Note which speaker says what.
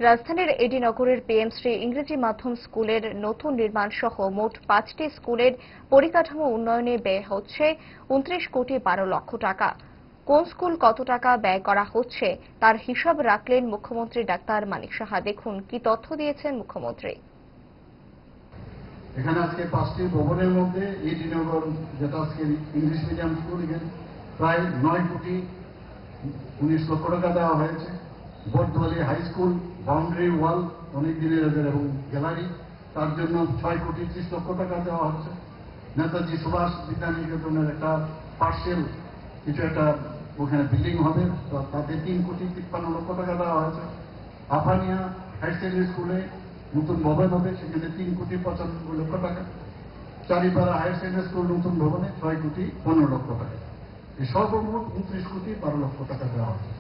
Speaker 1: রাজধানীর এডি নগরের পিএমশ্রী ইংরেজি মাধ্যম স্কুলের নতুন নির্মাণ সহ মোট 5টি স্কুলের পরিকাঠামো উন্নয়নে ব্যয় হচ্ছে 29 কোটি 12 লক্ষ টাকা। কোন স্কুল কত টাকা ব্যয় করা হচ্ছে তার হিসাব রাখলেন মুখ্যমন্ত্রী ডাক্তার মানিক সাহা। দেখুন কি তথ্য দিয়েছেন মুখ্যমন্ত্রী।
Speaker 2: এখানে আজকে 5টি ভবনের মধ্যে এডি নগর যেটা আজকে ইংলিশ মিডিয়াম স্কুল প্রায় 9 কোটি 19 লক্ষ টাকা দেওয়া হয়েছে। বর্ধমানী হাই স্কুল বাউন্ডারি ওয়াল অনেক দিনের এবং গ্যালারি তার জন্য 6 কোটি 30 লক্ষ টাকা দেওয়া হচ্ছে। নেতাজি সুভাষ বিদ্যা নিকেতনের একটা পার্সেল কিছু একটা ওখানে বিল্ডিং হবে, তাতে 3 কোটি 53 লক্ষ টাকা দেওয়া হয়েছে। আফানিয়া হাই সেকেন্ডারি স্কুলে নতুন ভবন হবে, সেখানে 3 কোটি 95 লক্ষ টাকা। চারিপাড়া হায়ার সেকেন্ডারি স্কুল নতুন ভবনে 6 কোটি 15 লক্ষ টাকা। এই সর্বমোট 29 কোটি 12 লক্ষ টাকা দেওয়া হচ্ছে।